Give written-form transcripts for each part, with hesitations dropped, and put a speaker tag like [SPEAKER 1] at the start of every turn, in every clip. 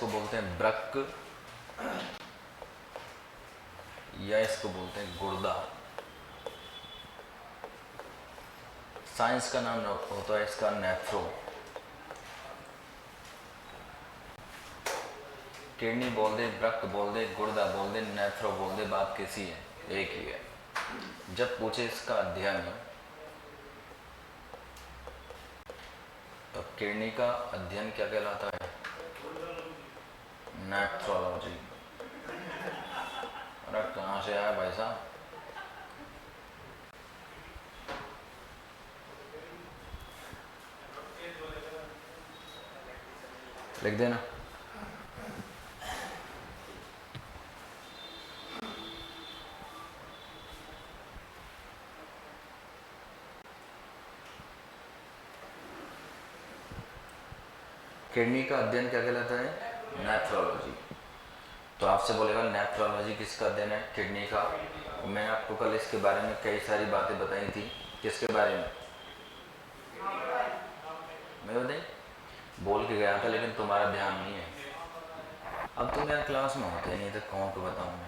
[SPEAKER 1] इसको बोलते हैं वृक्क, या इसको बोलते हैं गुर्दा। साइंस का नाम होता है इसका नेफ्रो। किडनी बोल दे, वृक्क बोल दे, गुर्दा बोल दे, नेफ्रो बोल दे, बात कैसी है, एक ही है। जब पूछे इसका अध्ययन तो किडनी का अध्ययन क्या कहलाता है? नेफ्रोलॉजी। अरे कहाँ से आया भाई साहब? लिख देना। किडनी का अध्ययन क्या कहलाता है? नेफ्रोलॉजी। तो आपसे बोलेगा नेफ्रोलॉजी किसका अध्ययन है? किडनी का। मैंने आपको कल इसके बारे में कई सारी बातें बताई थी। किसके बारे में? मैं बताई बोल के गया था, लेकिन तुम्हारा ध्यान नहीं है। अब तुम यार क्लास में होते नहीं तो कौन को बताऊँ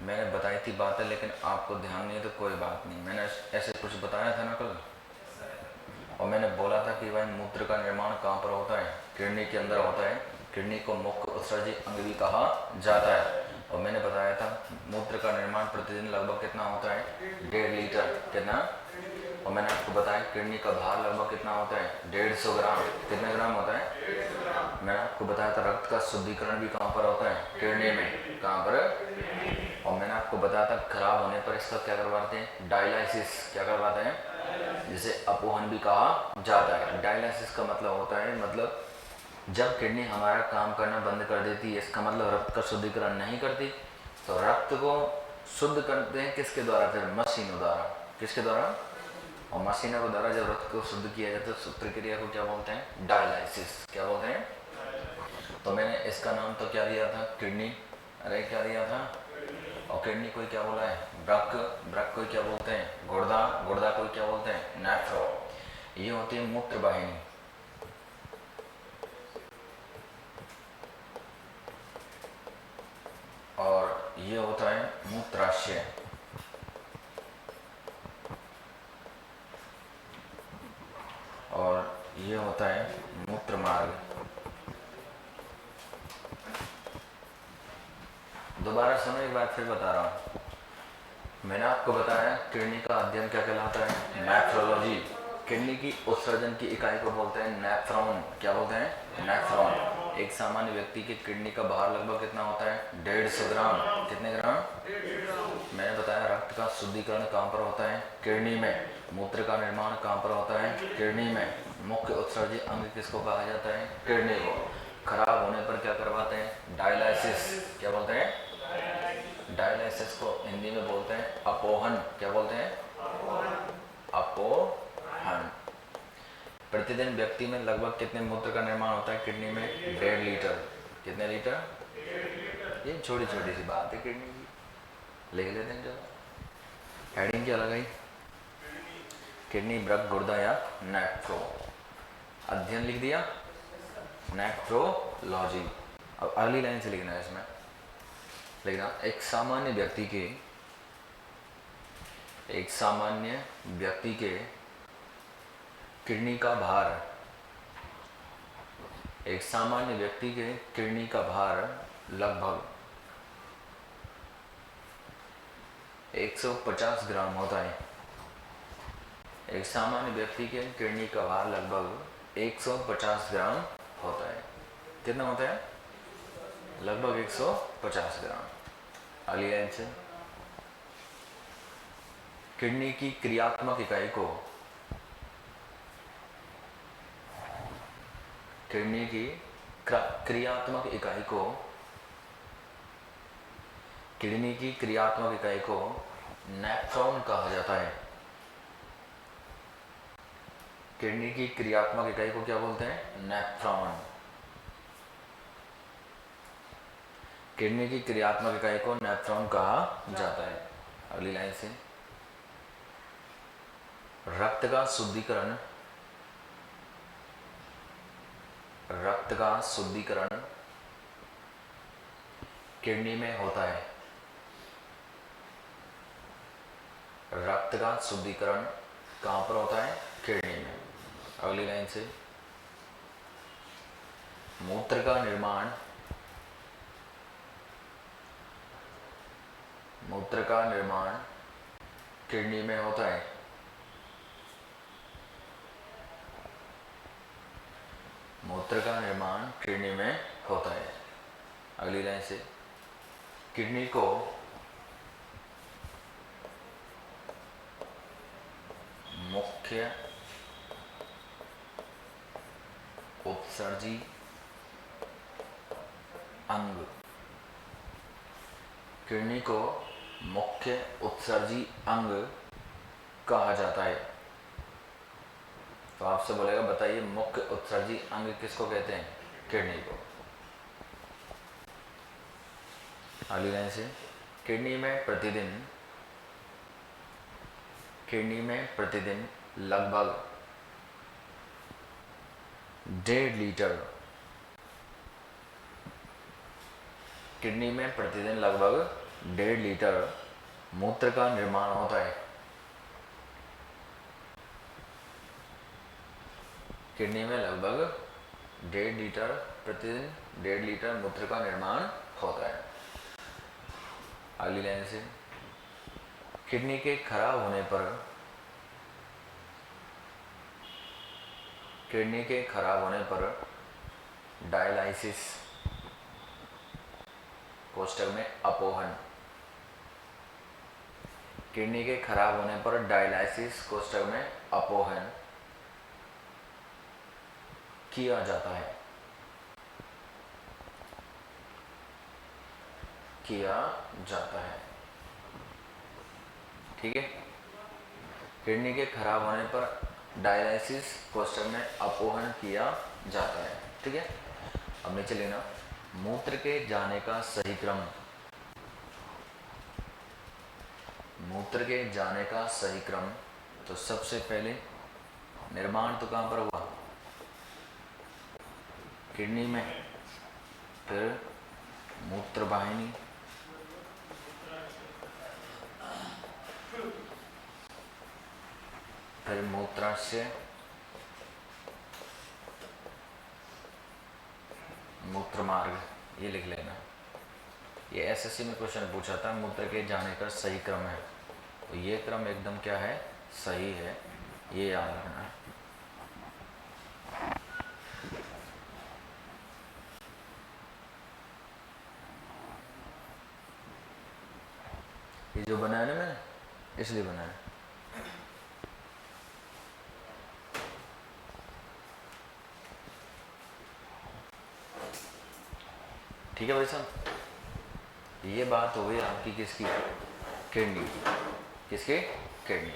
[SPEAKER 1] मैंने बताई थी बातें, लेकिन आपको ध्यान नहीं है तो कोई बात नहीं। मैंने ऐसे कुछ बताया था ना कल, और मैंने बोला था कि भाई मूत्र का निर्माण कहाँ पर होता है? किडनी के अंदर होता है। किडनी को मुख्य उत्सर्जी अंग भी कहा जाता है। और मैंने बताया था मूत्र का निर्माण प्रतिदिन लगभग कितना होता है? 1.5 लीटर। कितना? और मैंने आपको बताया किडनी का भार लगभग कितना होता है? 150 ग्राम। कितने ग्राम होता है? मैंने आपको बताया था रक्त का शुद्धिकरण भी कहाँ पर होता है? किडनी में। कहाँ पर? और मैंने आपको बताया था खराब होने पर इसका क्या करवाते हैं? डायलिसिस। क्या करवाते हैं? जिसे अपोहन भी कहा जाता है। डायलिसिस का मतलब होता है, मतलब जब किडनी हमारा काम करना बंद कर देती है, इसका मतलब रक्त का शुद्धिकरण नहीं करती, तो रक्त को शुद्ध करते हैं किसके द्वारा? फिर मशीनों द्वारा। किसके द्वारा? और मशीनों के द्वारा जब रक्त को शुद्ध किया जाता है तो प्रक्रिया को क्या बोलते हैं? डायलिसिस। क्या बोलते हैं? तो मैंने इसका नाम तो क्या दिया था? किडनी। अरे क्या दिया था? और किडनी को क्या बोला है? वृक्क। वृक्क को क्या बोलते हैं? गुर्दा। गुर्दा को क्या बोलते हैं? नेफ्रो। ये होती है मूत्र वाहिनी। और ये होता है मूत्राशय। और ये होता है मूत्र मार्ग। दोबारा सुनो, एक बार फिर बता रहा हूँ। मैंने आपको बताया किडनी का अध्ययन क्या कहलाता है? नेफ्रोलॉजी। किडनी की उत्सर्जन की इकाई को बोलते हैं नेफ्रॉन। क्या बोलते हैं? नेफ्रॉन। एक सामान्य व्यक्ति की किडनी का भार लगभग कितना होता है? 150 ग्राम। कितने ग्राम? मैंने बताया रक्त का शुद्धिकरण कहाँ पर होता है? किडनी में। मूत्र का निर्माण कहाँ पर होता है? किडनी में। मुख्य उत्सर्जी अंग किसको कहा जाता है? किडनी को। खराब होने पर क्या करवाते हैं? डायलिसिस। क्या बोलते हैं? डायलिसिस को हिंदी में बोलते हैं अपोहन। क्या बोलते हैं? अपोहन। प्रतिदिन व्यक्ति में लगभग कितने मूत्र का निर्माण होता है किडनी में? 1.5 लीटर। कितने लीटर? ये छोटी छोटी सी बात है किडनी की, लिख लेते हैं जरा। हेडिंग क्या लगाई? किडनी, वृक्क, गुर्दा या नेफ्रो। अध्ययन लिख दिया, नेफ्रोलॉजी। अब अगली लाइन से लिखना है। इसमें लिखना एक सामान्य व्यक्ति के किडनी का भार, एक सामान्य व्यक्ति के किडनी का भार लगभग 150 ग्राम होता है। एक सामान्य व्यक्ति के किडनी का भार लगभग 150 ग्राम होता है। कितना होता है? लगभग 150 ग्राम। अगली लाइन से किडनी की क्रियात्मक इकाई को, किडनी की क्रियात्मक इकाई को, किडनी की क्रियात्मक इकाई को नेफ्रॉन कहा जाता है। किडनी की क्रियात्मक इकाई को क्या बोलते हैं? नेफ्रॉन। किडनी की क्रियात्मक इकाई को नेफ्रॉन कहा जाता है। अगली लाइन से रक्त का शुद्धिकरण, रक्त का शुद्धिकरण किडनी में होता है। रक्त का शुद्धिकरण कहाँ पर होता है? किडनी में। अगली लाइन से, मूत्र का निर्माण किडनी में होता है। मूत्र का निर्माण किडनी में होता है। अगली लाइन से, किडनी को मुख्य उत्सर्जी अंग, किडनी को मुख्य उत्सर्जी अंग कहा जाता है। तो आपसे बोलेगा बताइए मुख्य उत्सर्जी अंग किसको कहते हैं? किडनी को। अगली लाइन से, किडनी में प्रतिदिन लगभग 1.5 लीटर, किडनी में प्रतिदिन लगभग 1.5 लीटर मूत्र का निर्माण होता है। किडनी में लगभग 1.5 लीटर प्रतिदिन 1.5 लीटर मूत्र का निर्माण होता है। अगली लाइन से, किडनी के खराब होने पर डायलाइसिस कोष्ठक में अपोहन, किडनी के खराब होने पर डायलाइसिस कोष्ठक में अपोहन किया जाता है। ठीक है, किडनी के खराब होने पर डायलाइसिस कोष्ठक में अपोहन किया जाता है। ठीक है, अब नीचे लेना, मूत्र के जाने का सही क्रम, तो सबसे पहले निर्माण तो कहाँ पर हुआ? किडनी में, फिर मूत्र वाहिनी, फिर मूत्राशय, मूत्र मार्ग, ये लिख लेना। ये एसएससी में क्वेश्चन पूछा था, मूत्र के जाने का सही क्रम है, तो ये क्रम एकदम क्या है? सही है, ये याद रखना है। ये जो बनाया ना मैंने, इसलिए बनाया। ठीक है भाई साहब, ये बात हो गई आपकी किसकी? किडनी। किसकी? किडनी।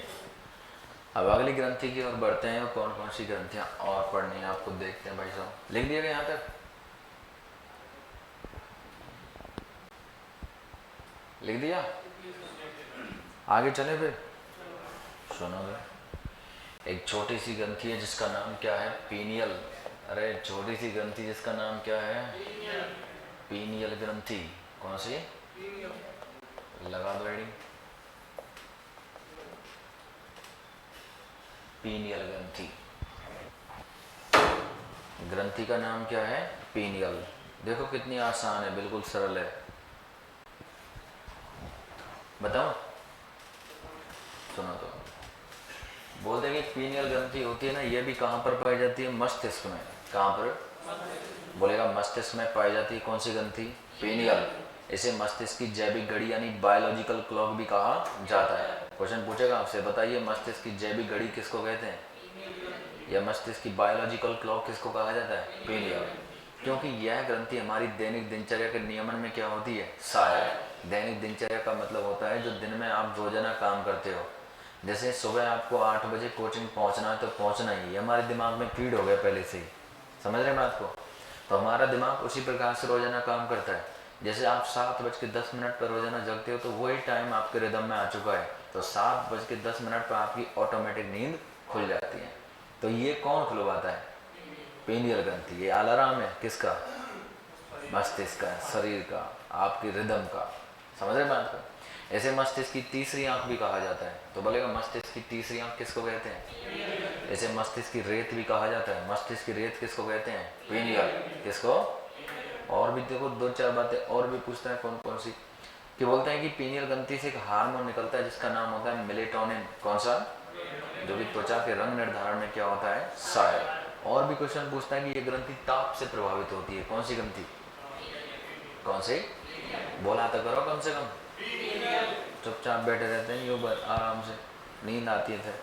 [SPEAKER 1] अब अगली ग्रंथि की ओर बढ़ते हैं, और कौन कौन सी ग्रंथियां और पढ़नी है आपको देखते हैं भाई साहब। लिख दिएगा यहाँ तक? लिख दिया? आगे चले फिर। सुनो, एक छोटी सी ग्रंथि है जिसका नाम क्या है? पीनियल। अरे छोटी सी ग्रंथि जिसका नाम क्या है? पीनियल ग्रंथि। कौन सी? लगा दो हेडिंग, पीनियल ग्रंथि। ग्रंथि का नाम क्या है? पीनियल। देखो कितनी आसान है, बिल्कुल सरल है। बताओ, सुनो तो, बोलते हैं कि पीनियल ग्रंथि होती है ना, ये भी कहाँ पर पाई जाती है? मस्तिष्क में। कहाँ पर? बोलेगा मस्तिष्क में पाई जाती है। कौन सी ग्रंथि? पीनियल। इसे मस्तिष्क की जैविक घड़ी यानी बायोलॉजिकल क्लॉक भी कहा जाता है। क्वेश्चन पूछेगा आपसे, बताइए मस्तिष्क की जैविक घड़ी किसको कहते हैं? या मस्तिष्क की बायोलॉजिकल क्लॉक किसको कहा जाता है? पीनियल। क्योंकि यह ग्रंथि हमारी दैनिक दिनचर्या के नियमन में क्या होती है? सहायक। दैनिक दिनचर्या का मतलब होता है जो दिन में आप रोजाना काम करते हो। जैसे सुबह आपको 8 बजे कोचिंग पहुंचना है, तो पहुंचना ही, हमारे दिमाग में फीड हो गया पहले से ही। समझ रहे हैं बात को? तो हमारा दिमाग उसी प्रकार से रोजाना काम करता है। जैसे आप 7:10 पर रोजाना जगते हो, तो वही टाइम आपके रिदम में आ चुका है, तो 7:10 पर आपकी ऑटोमेटिक नींद खुल जाती है। तो ये कौन खुलवाता है? पीनियल ग्रंथि। ये अलार्म है किसका? मस्तिष्क का, शरीर का, आपकी रिदम का। समझ रहे बात को? ऐसे मस्तिष्क की तीसरी आंख भी कहा जाता है। तो बोलेगा मस्तिष्क की तीसरी आंख किसको कहते हैं? ऐसे मस्तिष्क की रेत भी कहा जाता है। मस्तिष्क की रेत किसको कहते हैं? पीनियल। किसको? और भी देखो दो चार बातें और भी पूछता है। कौन कौन सी? कि बोलते हैं कि पीनियल ग्रंथि से एक हार्मोन निकलता है जिसका नाम होता है मेलेटोनिन। कौन सा? जो कि त्वचा के रंग निर्धारण में क्या होता है? सहायक। और भी क्वेश्चन पूछता है कि ये ग्रंथि ताप से प्रभावित होती है। कौन सी ग्रंथि? कौन सी? बोला तो करो कम से कम। चुपचाप बैठे रहते हैं यूं आराम से, नींद आती है। फिर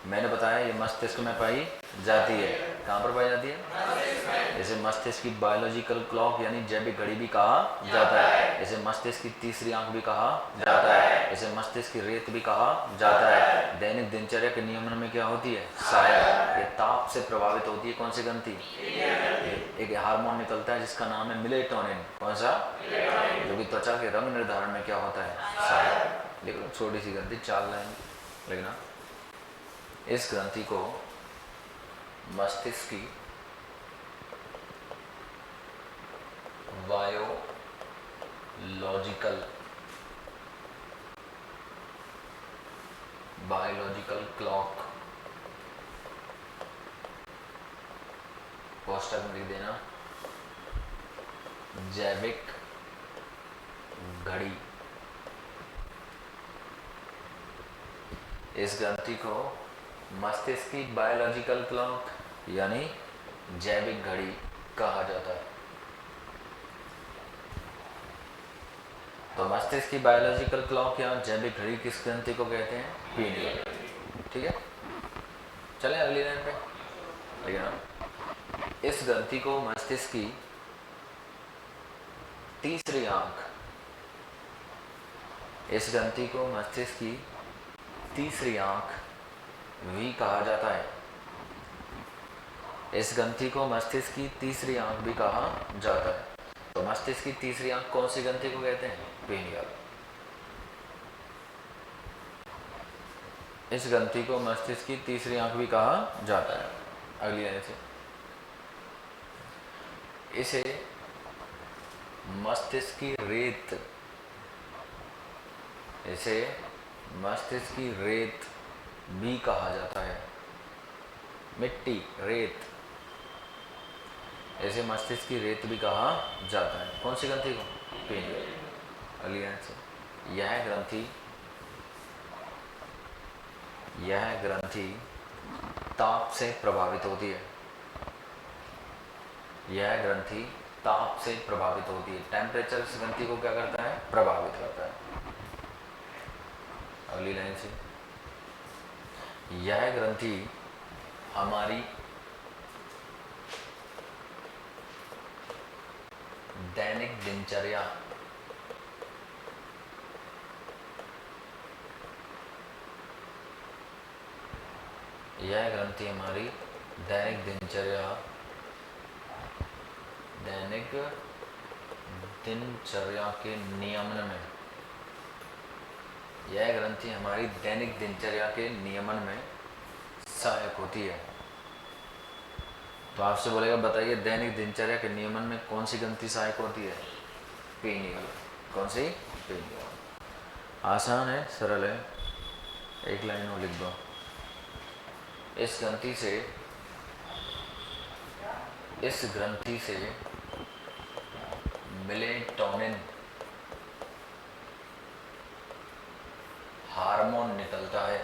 [SPEAKER 1] मैंने बताया ये मस्तिष्क में पाई जाती है। कहाँ पर पाई जाती है? जैसे मस्तिष्क की बायोलॉजिकल क्लॉक यानी जैविक घड़ी भी कहा जाता है। जैसे मस्तिष्क की तीसरी आंख भी कहा जाता है। जैसे मस्तिष्क की रेत भी कहा जाता है। दैनिक दिनचर्या के नियमन में क्या होती है? सहायक। ये ताप से प्रभावित होती है। कौन सी ग्रंथि? एक हार्मोन निकलता है जिसका नाम है मेलेटोनिन। कौन सा? जो कि त्वचा के रंग निर्धारण में क्या होता है? सहायक। लेकिन छोटी सी ग्रंथि, चाल लाइन लिखना। इस ग्रंथि को मस्तिष्क की बायोलॉजिकल क्लॉक, कोष्टक में लिख देना, जैविक घड़ी। इस ग्रंथि को मस्तिष्क की बायोलॉजिकल क्लॉक यानी जैविक घड़ी कहा जाता है। तो मस्तिष्क की बायोलॉजिकल क्लॉक या जैविक घड़ी किस ग्रंथि को कहते हैं? पीनियल। ठीक है, चलें अगली लाइन पे। इस ग्रंथि को मस्तिष्क की तीसरी आंख, इस ग्रंथि को मस्तिष्क की तीसरी आंख भी कहा जाता है। इस ग्रंथि को मस्तिष्क की तीसरी आंख भी कहा जाता है। तो मस्तिष्क की तीसरी आंख कौन सी ग्रंथि को कहते हैं? पीनियल। इस ग्रंथि को मस्तिष्क की तीसरी आंख भी कहा जाता है। अगली लाइन से, इसे मस्तिष्क की रेत, इसे मस्तिष्क की रेत भी कहा जाता है। मिट्टी, रेत, ऐसे मस्तिष्क की रेत भी कहा जाता है। कौन सी ग्रंथि को? पीनियल। अगली लाइन से, यह ग्रंथि ताप से प्रभावित होती है। यह ग्रंथि ताप से प्रभावित होती है। टेम्परेचर इस ग्रंथि को क्या करता है? प्रभावित करता है। अगली लाइन से, यह ग्रंथि हमारी दैनिक दिनचर्या, यह ग्रंथि हमारी दैनिक दिनचर्या के नियमन में, यह ग्रंथि हमारी दैनिक दिनचर्या के नियमन में सहायक होती है। तो आपसे बोलेगा बताइए दैनिक दिनचर्या के नियमन में कौन सी ग्रंथि सहायक होती है? पीनियल। कौन सी? पीनियल। आसान है, सरल है, एक लाइन और लिख दो। इस ग्रंथि से मेलेटोनिन हार्मोन निकलता है।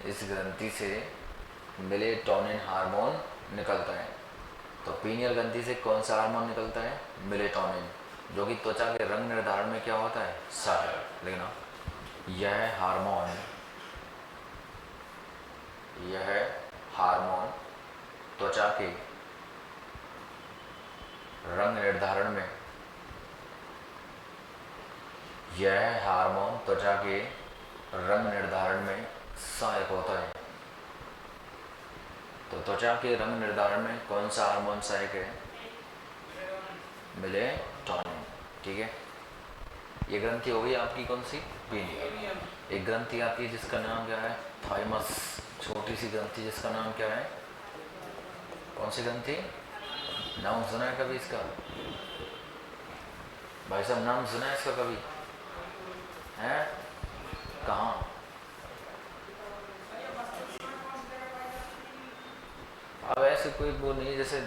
[SPEAKER 1] इस ग्रंथि से मेलेटोनिन हार्मोन निकलता है। तो पीनियल ग्रंथि से कौन सा हार्मोन निकलता है? मेलेटोनिन, जो कि त्वचा के रंग निर्धारण में क्या होता है? सहायक। लिखना, यह हार्मोन त्वचा के रंग निर्धारण में, यह हार्मोन त्वचा के रंग निर्धारण में सहायक होता है। तो त्वचा के रंग निर्धारण में कौन सा हार्मोन सहायक है? मेलेटोनिन। ठीक है, ये ग्रंथि हो गई आपकी कौन सी? पीनियल। एक ग्रंथि आती है जिसका नाम क्या है? थाइमस। छोटी सी ग्रंथि जिसका नाम क्या है? कौन सी ग्रंथि? नाम सुना है कभी इसका? भाई साहब नाम सुना है इसका कभी? है कहाँ? अब ऐसे कोई वो नहीं है, जैसे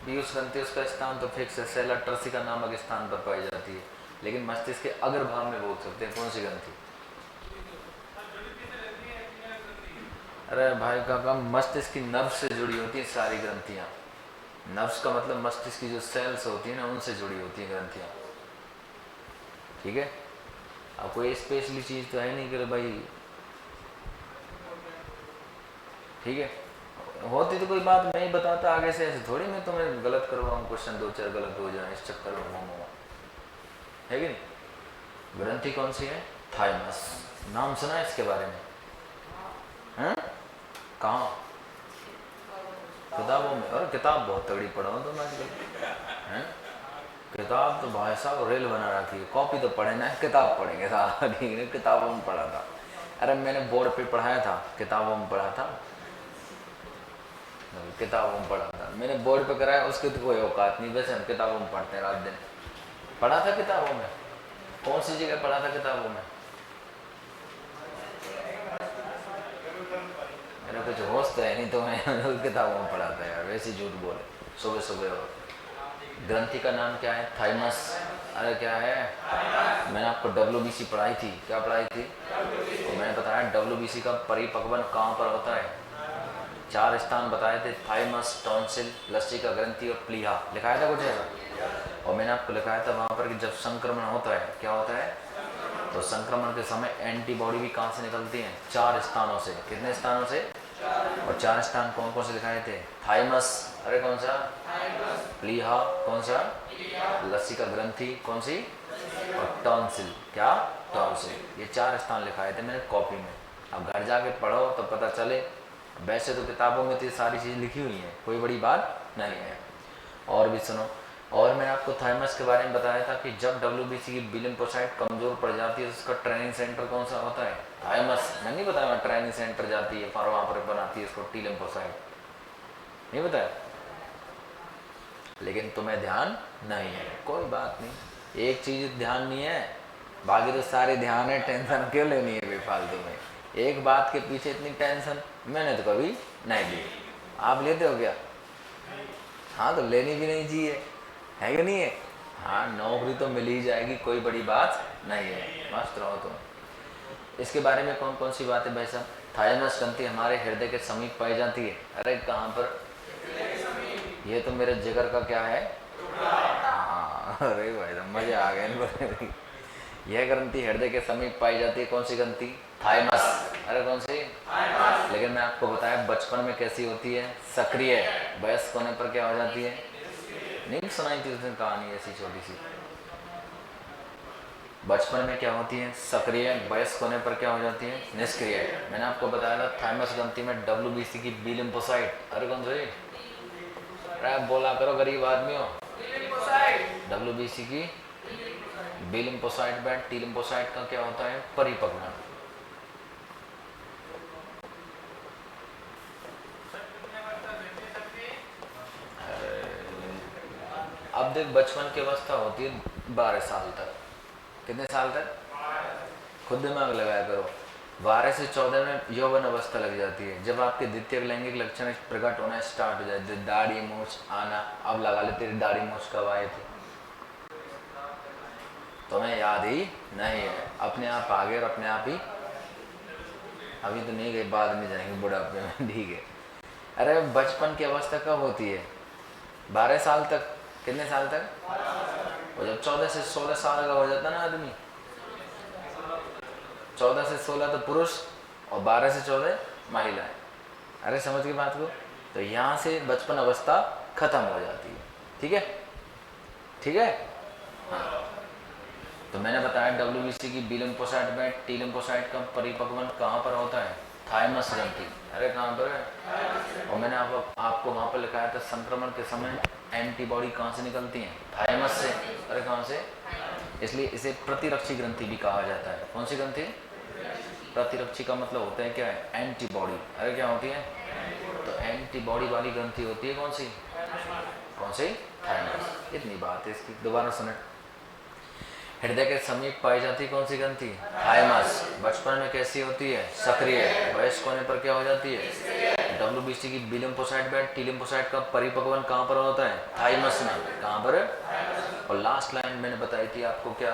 [SPEAKER 1] पीयूष ग्रंथि उसका स्थान तो फिक्स है, सेला टर्सिका नामक स्थान पर पाई जाती है, लेकिन मस्तिष्क के अग्र भाग में बोल सकते हैं। कौन सी ग्रंथि? अरे भाई काका, मस्तिष्क की नर्व से जुड़ी होती है सारी ग्रंथियाँ। नर्व्स का मतलब मस्तिष्क की जो सेल्स होती है ना, उनसे जुड़ी होती है ग्रंथियाँ। ठीक है, अब कोई स्पेशली चीज़ तो है नहीं कि भाई, ठीक है, होती तो कोई बात मैं ही बताता आगे से, ऐसे थोड़ी मैं तुम्हें गलत करवाऊँ, क्वेश्चन 2-4 गलत हो जाए इस चक्कर में मोमो, है कि नहीं। ग्रंथि कौन सी है? थाइमस। नाम सुना है इसके बारे में? हैं? कहाँ? किताबों में। और किताब बहुत तगड़ी पढ़ा हूँ तो मैं आजकल, हैं? किताब तो भाई साहब रेल बना रखी है। कॉपी तो पढ़े ना, किताब पढ़ेंगे साहब। किताबों में पढ़ा था। अरे मैंने बोर्ड पे पढ़ाया था, किताबों में पढ़ा था। किताबों में पढ़ा था मैंने, बोर्ड पे कराया, उसकी तो कोई औकात नहीं। वैसे हम किताबों में पढ़ते हैं रात दिन। पढ़ा था किताबों में? कौन सी जगह पढ़ा था किताबों में? मेरा कुछ होश तो है नहीं, तो मैं किताबों में पढ़ा था यार, वैसे झूठ बोले सुबह सुबह। और ग्रंथि का नाम क्या है? थाइमस। अरे क्या है, मैंने आपको WBC पढ़ाई थी। क्या पढ़ाई थी? तो मैंने बताया WBC का परिपक्वन कहाँ पर होता है। 4 स्थान बताए थे, थाइमस, टॉन्सिल, लसिका ग्रंथि और प्लीहा। लिखाया था कुछ ऐसा? और मैंने आपको लिखाया था वहाँ पर कि जब संक्रमण होता है, क्या होता है, तो संक्रमण के समय एंटीबॉडी भी कहाँ से निकलती हैं? 4 स्थानों से। कितने स्थानों से? और 4 स्थान कौन कौन से दिखाए थे? थाइमस, अरे कौन सा? प्लीहा, कौन सा? लसिका ग्रंथि, कौन सी? और टॉन्सिल, क्या? टॉन्सिल। ये 4 स्थान लिखाए थे मैंने कॉपी में। अब घर जाके पढ़ो तो पता चले। वैसे तो किताबों में तो ये सारी चीज़ लिखी हुई हैं, कोई बड़ी बात नहीं है। और भी सुनो। और मैंने आपको थाइमस के बारे में बताया था कि जब WBC की बिलिम्फोसाइट कमज़ोर पड़ जाती है तो उसका ट्रेनिंग सेंटर कौन सा होता है? थाइमस। मैं नहीं बताया, ट्रेनिंग सेंटर जाती है पर वहाँ पर बनाती है इसको टी लिम्फोसाइट, नहीं बताया, लेकिन तुम्हें ध्यान नहीं है। कोई बात नहीं, एक चीज़ ध्यान नहीं है, बाकी तो सारे ध्यान है। टेंशन क्यों लेनी है बेफालतू में? एक बात के पीछे इतनी टेंशन मैंने तो कभी नहीं ली। आप लेते हो क्या? हाँ, तो लेनी भी नहीं चाहिए, है कि नहीं है? हाँ, नौकरी तो मिल ही जाएगी, कोई बड़ी बात नहीं है, मस्त रहो तुम। इसके बारे में कौन कौन सी बातें भाई साहब? थाइमस ग्रंथि हमारे हृदय के समीप पाई जाती है। अरे कहाँ पर? ये तो मेरे जिगर का क्या है? हाँ, अरे भाई साहब मजे आ गए इनको। यह ग्रंथि हृदय के समीप पाई जाती है। कौन सी ग्रंथि? थाइमस। अरे कौन सी? लेकिन मैं आपको बताया बचपन में कैसी होती है? सक्रिय। वयस्क होने पर क्या हो जाती है? नहीं सुनाई थी उस दिन कहानी ऐसी छोटी सी? बचपन में क्या होती है? सक्रिय। वयस्क होने पर क्या हो जाती है? निष्क्रिय। मैंने आपको बताया था थाइमस ग्रंथि में WBC की बी लिम्फोसाइट। अरे कौन सी? अरे बोला करो, गरीब आदमी हो। WBC की बी लिम्फोसाइट में टी लिम्फोसाइट का क्या होता है? परिपक्वन। अब देख, बचपन की अवस्था होती है 12 साल तक। कितने साल तक? खुद दिमाग लगाया करो। 12 से 14 में यौवन अवस्था लग जाती है, जब आपके द्वितीय लैंगिक लक्षण प्रकट होना स्टार्ट हो जाते, दाढ़ी मूछ आना। अब लगा ले तेरी दाढ़ी मूछ कब आए थे, तुम्हें याद ही नहीं है। अपने आप आ गए और अपने आप ही, अभी तो नहीं गए, बाद में जाएंगे बुढ़ापे में, ठीक है। अरे बचपन की अवस्था कब होती है? 12 साल तक। कितने साल तक? और जब 14 से 16 साल का हो जाता ना आदमी, 14 से 16 तो पुरुष और 12 से 14 महिलाएं। अरे समझ गई बात को? तो यहाँ से बचपन अवस्था खत्म हो जाती है, ठीक है, ठीक है। हाँ, तो मैंने बताया WBC की बी लिम्फोसाइट में टी लिम्फोसाइट का परिपक्वन कहाँ पर होता है? थाइमस ग्रंथि। अरे कहाँ पर है? और मैंने आपको वहाँ पर लिखाया था संक्रमण के समय एंटीबॉडी कहाँ से निकलती हैं? थाइमस से। अरे कहाँ से? इसलिए इसे प्रतिरक्षी ग्रंथि भी कहा जाता है। कौन सी ग्रंथि? प्रतिरक्षी का मतलब होता है क्या है? एंटीबॉडी। अरे क्या होती है? तो एंटीबॉडी वाली ग्रंथि होती है कौन सी? कौन कौन सी? थाइमस। इतनी बात है इसकी, दोबारा सुने। हृदय के समीप पाई जाती कौन सी ग्रंथि? थाइमस। बचपन में कैसी होती है? सक्रिय। वयस्क होने पर क्या हो जाती है? WBC की बी लिम्फोसाइट बेड टी लिम्फोसाइट का परिपक्वन कहाँ पर होता है? थाइमस में। कहाँ पर? और लास्ट लाइन मैंने बताई थी आपको क्या,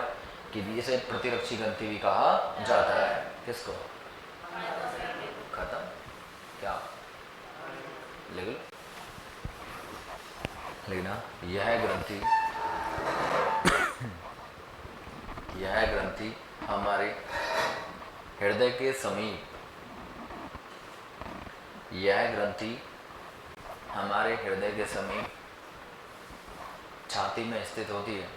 [SPEAKER 1] कि इसे प्रतिरक्षी ग्रंथि भी कहा जाता है। किसको? खत्म क्या? लिख लो, लिखना। यह ग्रंथि हमारे हृदय के समीप, यह ग्रंथि हमारे हृदय के समीप छाती में स्थित होती है।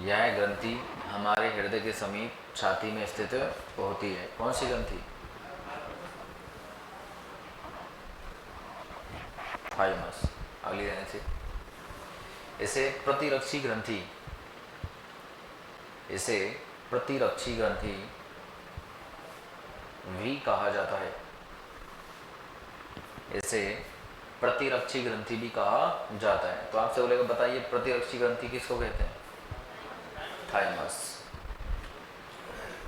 [SPEAKER 1] यह ग्रंथि हमारे हृदय के समीप छाती में स्थित होती है। कौन सी ग्रंथि? थाइमस। अगली लाइन से, इसे प्रतिरक्षी ग्रंथि, इसे प्रतिरक्षी ग्रंथि भी कहा जाता है। इसे प्रतिरक्षी ग्रंथि भी कहा जाता है। तो आपसे बोलेगा बताइए प्रतिरक्षी ग्रंथि किसको कहते हैं? थाइमस।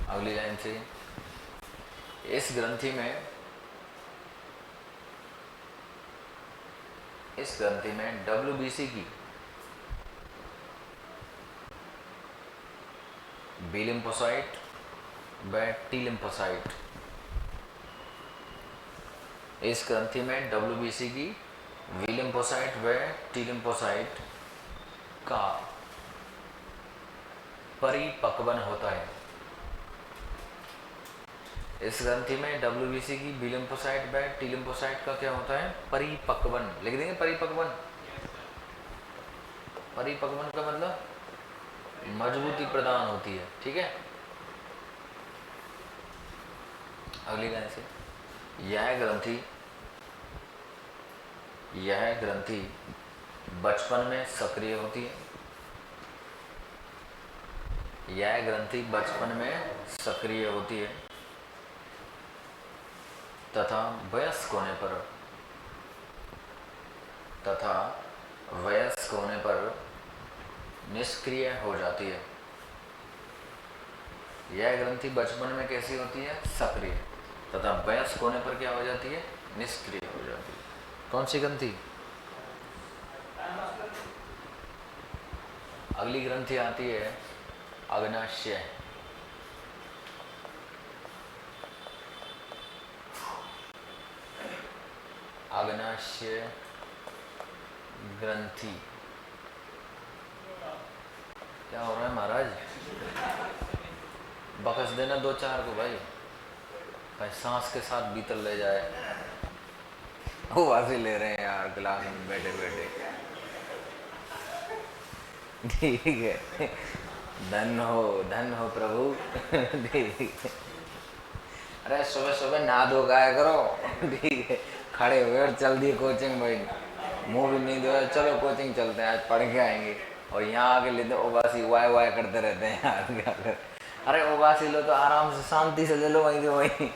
[SPEAKER 1] अगली लाइन से, इस ग्रंथि में WBC की बी लिम्फोसाइट व टी लिम्फोसाइट, इस ग्रंथि में WBC की बी लिम्फोसाइट व टी लिम्फोसाइट का परिपक्वन होता है। इस ग्रंथि में WBC की बी लिम्फोसाइट व टी लिम्फोसाइट का क्या होता है? परिपक्वन। लिख देंगे परिपक्वन। परिपक्वन का मतलब मजबूती प्रदान होती है। ठीक है। अगली लाइन से, यह ग्रंथि बचपन में सक्रिय होती है। यह ग्रंथि बचपन में सक्रिय होती है तथा वयस्क होने पर निष्क्रिय हो जाती है। यह ग्रंथि बचपन में कैसी होती है? सक्रिय। तथा वयस्क होने पर क्या हो जाती है? निष्क्रिय हो जाती है। कौन सी ग्रंथि? अगली ग्रंथि आती है अग्नाशय। अग्नाशय ग्रंथि। क्या हो रहा है महाराज? बकस देना दो चार को भाई, कहीं सांस के साथ भीतर ले जाए। वो वासी ले रहे हैं यार क्लास में बैठे बैठे। ठीक है, धन हो प्रभु। ठीक है। अरे सुबह सुबह नहा धो गाया करो। ठीक है, खड़े हुए और चल दिए कोचिंग भाई, मुंह भी नहीं धोया, चलो कोचिंग चलते हैं आज पढ़ के आएंगे। और यहाँ आके लेते ओबासी वाय करते रहते हैं यार, क्या कर। अरे ओबासी लो तो आराम से शांति से ले लो, वहीं तो वहीं,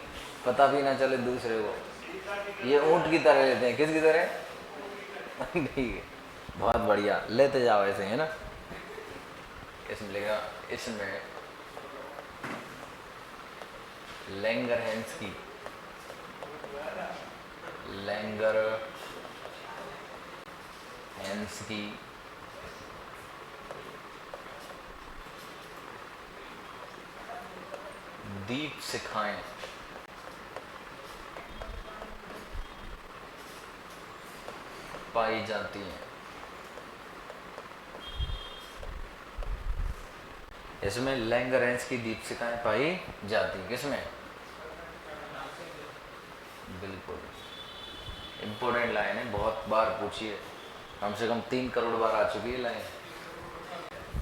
[SPEAKER 1] पता भी ना चले दूसरे को। ये ऊँट की तरह लेते हैं। किसकी तरह? ठीक है, बहुत बढ़िया, लेते जाओ ऐसे, है ना। इसमें लेगा, इसमें लैंगरहेंस की दीप शिखाएं पाई जाती हैं। इसमें लैंगरहेंस की दीप शिखाएं पाई जाती हैं। किसमें? बिल्कुल इम्पोर्टेंट लाइन है, बहुत बार पूछी है, कम से कम 3 करोड़ बार आ चुकी है लाइन।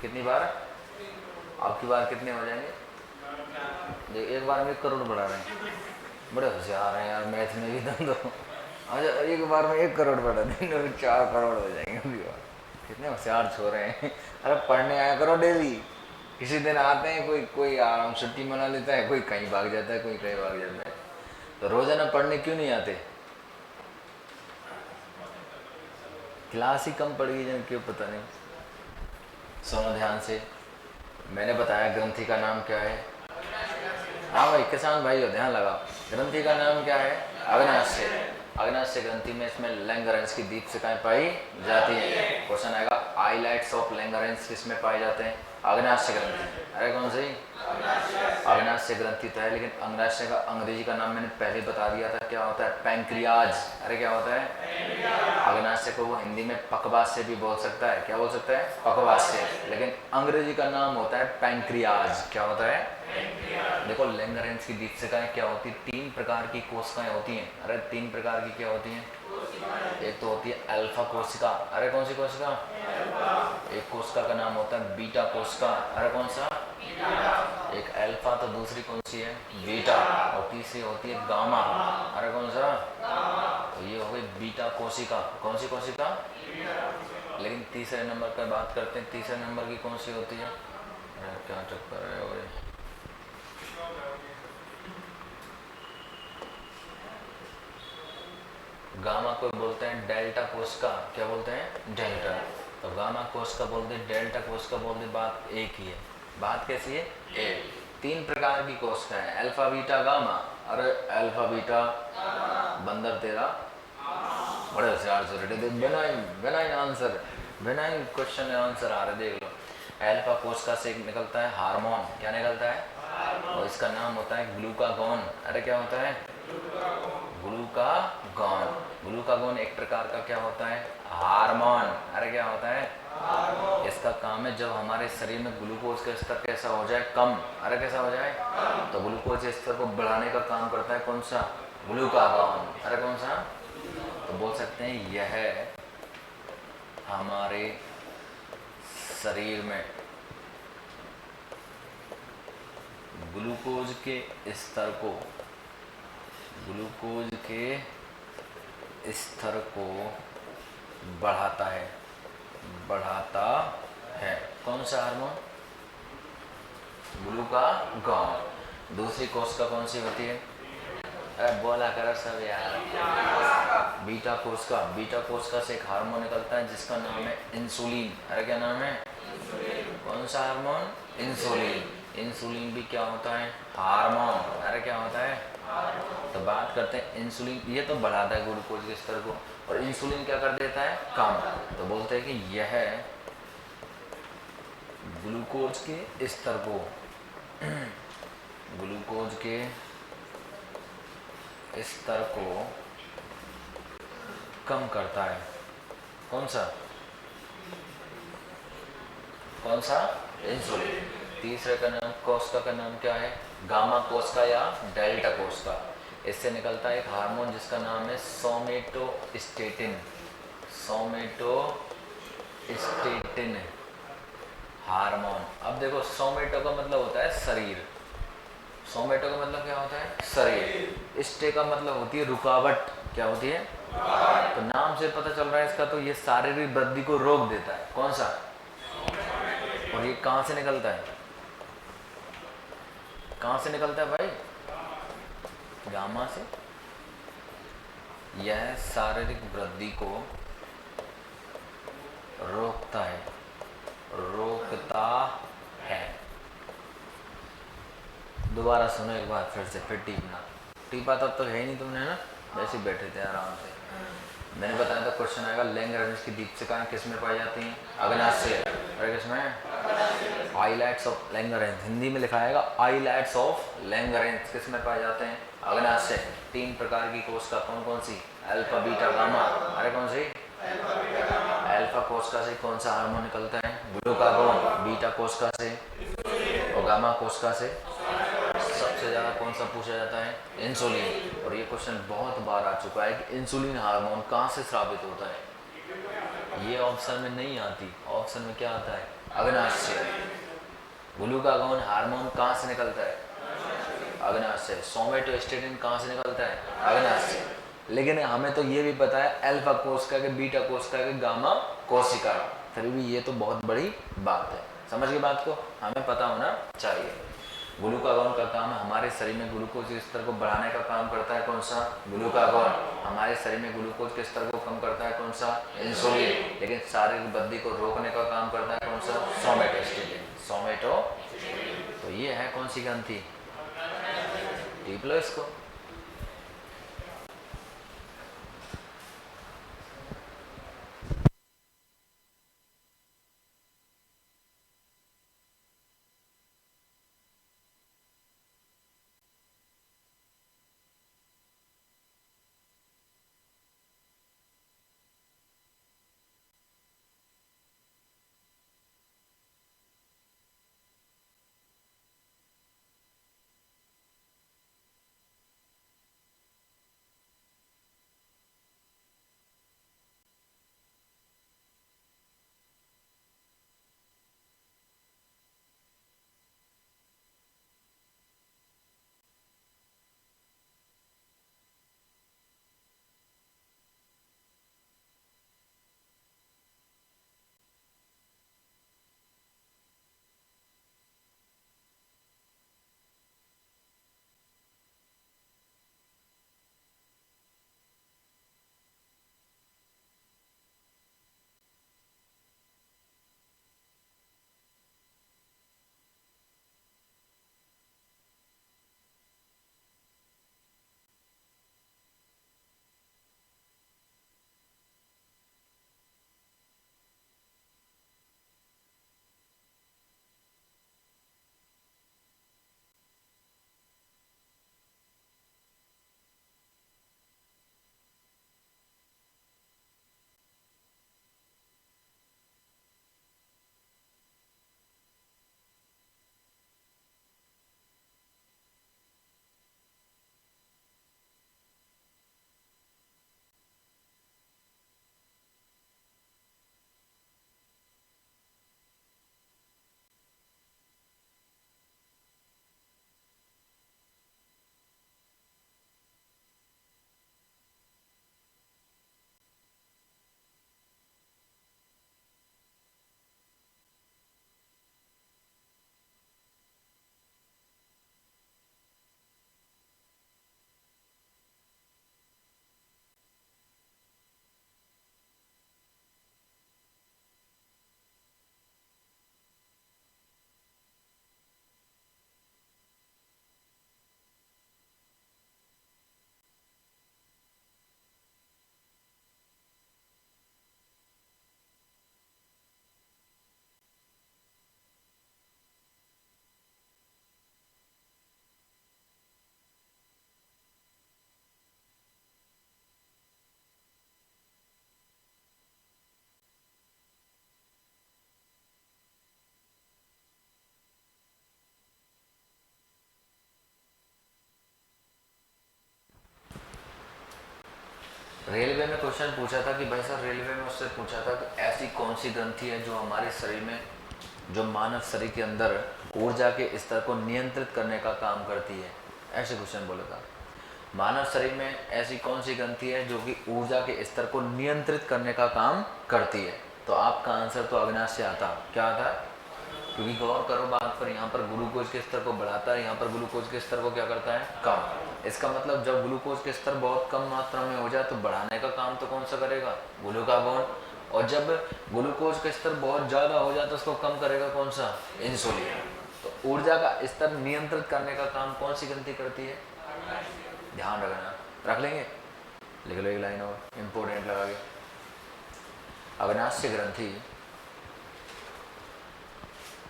[SPEAKER 1] कितनी बार? आपकी बार कितने हो जाएंगे? एक बार में 1 करोड़ बढ़ा रहे हैं। बड़े होशियार हैं यार मैथ में भी दम दो। अच्छा, एक बार में 1 करोड़ बढ़ा देंगे, 4 करोड़ हो जाएंगे अगली बार। कितने होशियार छोरे हैं। अरे पढ़ने आया करो डेली। किसी दिन आते हैं, कोई आराम छुट्टी मना लेता है, कोई कहीं भाग जाता है, कोई कहीं भाग जाता है। तो रोजाना पढ़ने क्यों नहीं आते? क्लास ही कम पड़ गई जन, क्यों पता नहीं। सुनो ध्यान से, मैंने बताया ग्रंथि का नाम क्या है। हाँ भाई किसान भाई हो, ध्यान लगाओ। ग्रंथि का नाम क्या है? अग्नाशय। अग्नाशय ग्रंथि में इसमें लैंगरेंस की दीपशिकाएं पाई जाती है। क्वेश्चन आएगा आइलैट्स ऑफ लैंगरेंस किसमें पाए जाते हैं? अग्नाशय ग्रंथि। अरे कौन सी? अग्नाशय ग्रंथि तो है, लेकिन अग्नाशय का अंग्रेजी का नाम मैंने पहले बता दिया था, क्या होता है? पैंक्रियाज। अरे क्या होता है? अग्नाशय को वो हिंदी में पकवास्य भी बोल सकता है। क्या बोल सकता है? पकवास्य। लेकिन अंग्रेजी का नाम होता है पैंक्रियाज। क्या होता है? देखो लैंगरेंस की दीपशिकाएं क्या होती है? 3 प्रकार की कोशिकाएं होती हैं। अरे 3 प्रकार की क्या होती हैं? एक तो होती है अल्फा कोशिका। अरे कौन सी कोशिका? एक कोशिका का नाम होता है बीटा कोशिका। अरे कौन सा? एक अल्फा, तो दूसरी कौन सी है? बीटा। और तीसरी होती है गामा। अरे कौन सा? तो ये हो गई बीटा कोशिका। कौन सी कोशिका? लेकिन तीसरे नंबर पर बात करते हैं, तीसरे नंबर की कौन सी होती है? क्या चक्कर है भाई? गामा को बोलते हैं डेल्टा कोशिका। क्या बोलते हैं? डेल्टा। तो गामा कोशिका बोलते, डेल्टा कोशिका बोलते, बात एक ही है। बात कैसी है? एक। 3 प्रकार की कोशिका है, अल्फा बीटा गामा। अरे अल्फा बीटा बंदर तेरा बड़े होशियार से रेटे, बेनाइन आंसर, बेनाइन क्वेश्चन आंसर आ रहे, देख लो। अल्फा कोशिका से निकलता है हार्मोन। क्या निकलता है? और इसका नाम होता है ग्लूकागोन। अरे क्या होता है? ग्लूकागोन। ग्लूकागोन एक प्रकार का क्या होता है? हार्मोन। अरे क्या होता है? इसका काम है जब हमारे शरीर में ग्लूकोज का स्तर कैसा हो जाए? कम। अरे कैसा हो जाए? तो ग्लूकोज के स्तर को बढ़ाने का काम करता है कौन सा? ग्लूकागोन। अरे कौन सा? तो बोल सकते हैं यह हमारे शरीर में ग्लूकोज के स्तर को, ग्लूकोज के स्तर को बढ़ाता है, बढ़ाता है। कौन सा हार्मोन? ग्लूकागॉन। दूसरी कोशिका कौन सी होती है? अरे बोला करो सब यार। बीटा कोशिका। बीटा कोशिका से एक हार्मोन निकलता है जिसका नाम है इंसुलिन। अरे क्या नाम है? कौन सा हार्मोन? इंसुलिन। इंसुलिन भी क्या होता है? हार्मोन। अरे क्या होता है? तो बात करते हैं इंसुलिन, ये तो बढ़ाता है ग्लूकोज के स्तर को, और इंसुलिन क्या कर देता है? कम। तो बोलते हैं कि यह ग्लूकोज के स्तर को, ग्लूकोज के स्तर को कम करता है। कौन सा? कौन सा? इंसुलिन। तीसरे का नाम, कोशिका का नाम क्या है? गामा कोशिका या डेल्टा कोशिका। इससे निकलता है एक हार्मोन जिसका नाम है सोमेटोस्टेटिन। Somatostatin hormone. अब देखो सोमेटो का मतलब होता है शरीर, सोमेटो का मतलब क्या होता है? शरीर। स्टे का मतलब होती है रुकावट। क्या होती है? तो नाम से पता चल रहा है इसका, तो ये शारीरिक वृद्धि को रोक देता है। कौन सा? और ये कहाँ से निकलता है? कहाँ से निकलता है भाई? गामा से। यह शारीरिक वृद्धि को रोकता है, रोकता है। दोबारा सुनो एक बार फिर से, फिर टीपना। टीपा तब तो है ही नहीं तुमने, ना वैसे ही बैठे थे आराम से। मैंने बताया था क्वेश्चन आएगा लैंगरेंस की दीपशिकाएं किस में पाई जाती हैं? अग्नाशय। अरे किसमें? आइलैट्स ऑफ लैंगरेंस। हिंदी में लिखा आएगा आइलैट्स ऑफ लैंगरेंस किस में पाए जाते हैं? अग्नाशय। 3 प्रकार की कोशिका कौन कौन सी? Alpha beta gamma. अरे कौन सी? अल्फा कोशिका से कौन सा हार्मोन निकलता है? ग्लूकागोन। बीटा कोशिका से और गामा कोशिका से सबसे ज़्यादा कौन सा पूछा जाता है? इंसुलिन। और ये क्वेश्चन बहुत बार आ चुका है कि इंसुलिन हार्मोन कहाँ से स्रावित होता है? ये ऑप्शन में नहीं आती। ऑप्शन में क्या आता है? अग्नाशय। ग्लूकागोन हार्मोन कहाँ से निकलता है? अग्नाशय। सोमेटोस्टेटिन कहाँ से निकलता है? अग्नाशय। लेकिन हमें तो ये भी पता है अल्फा कोशिका के, बीटा कोशिका के, गामा कोशिका। फिर भी ये तो बहुत बड़ी बात है, समझ गए बात को? हमें पता होना चाहिए। ग्लूकागॉन का काम हमारे शरीर में ग्लूकोज के स्तर को बढ़ाने का काम करता है, कौन सा? ग्लूकागॉन। हमारे शरीर में ग्लूकोज के स्तर को कम करता है, कौन सा? इंसुलिन। लेकिन शारीरिक वृद्धि को रोकने का काम करता है, कौन सा? सोमेटोस्टेटिन। सोमेटो। तो ये है कौन सी ग्रंथि? टीप लो इसको। रेलवे में क्वेश्चन पूछा था कि भाई साहब, रेलवे में उससे पूछा था कि ऐसी कौन सी ग्रंथि है जो हमारे शरीर में, जो मानव शरीर के अंदर ऊर्जा के स्तर को नियंत्रित करने का काम करती है। ऐसे क्वेश्चन बोला था। मानव शरीर में ऐसी कौन सी ग्रंथि है जो कि ऊर्जा के स्तर को नियंत्रित करने का काम करती है? तो आपका आंसर तो अविनाश से आता। क्या आता है? क्योंकि गौर करो बात पर, यहाँ पर ग्लूकोज के स्तर को बढ़ाता है, यहाँ पर ग्लूकोज के स्तर को क्या करता है? कम। इसका मतलब जब ग्लूकोज के स्तर बहुत कम मात्रा में हो जाए तो बढ़ाने का काम तो कौन सा करेगा? ग्लूकागॉन। और जब ग्लूकोज का स्तर बहुत ज़्यादा हो जाए तो उसको कम करेगा कौन सा? इंसुलिन। तो ऊर्जा का स्तर नियंत्रित करने का काम कौन सी ग्रंथि करती है? ध्यान रखना, रख लेंगे, लिख लो एक लाइन और इम्पोर्टेंट लगा के। अग्नाशय ग्रंथि,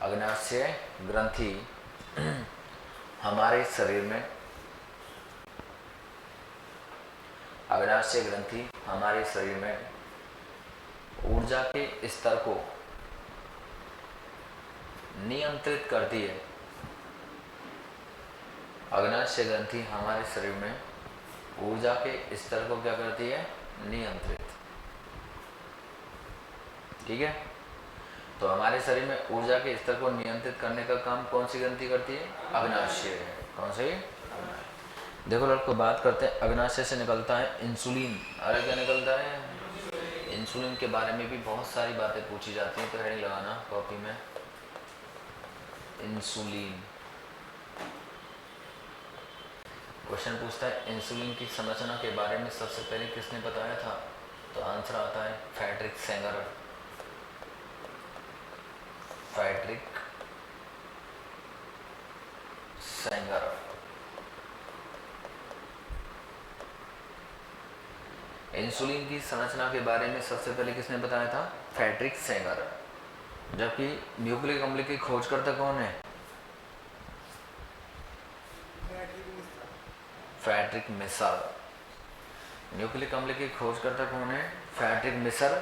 [SPEAKER 1] अग्नाशय ग्रंथि हमारे शरीर में, अग्नाशय ग्रंथि हमारे शरीर में ऊर्जा के स्तर को नियंत्रित करती है। अग्नाशय ग्रंथि हमारे शरीर में ऊर्जा के स्तर को क्या करती है? नियंत्रित। ठीक है, तो हमारे शरीर में ऊर्जा के स्तर को नियंत्रित करने का काम कौन सी ग्रंथि करती है? अग्नाशय। कौन सी? देखो लड़कों, बात करते हैं अग्नाशय से निकलता है इंसुलिन। अरे क्या निकलता है? इंसुलिन के बारे में भी बहुत सारी बातें पूछी जाती हैं, तो हेडिंग लगाना कॉपी में, इंसुलिन। क्वेश्चन पूछता है इंसुलिन की संरचना के बारे में सबसे पहले किसने बताया था? तो आंसर आता है Frederick Sanger. Frederick Sanger. Insulin की संरचना के बारे में सबसे पहले किसने बताया था? Frederick Sanger. जबकि न्यूक्लिक अम्ल की खोजकर्ता कौन है? फ्रेडरिक मिसर। न्यूक्लिक अम्ल की खोजकर्ता कौन है? फ्रेडरिक मिसर।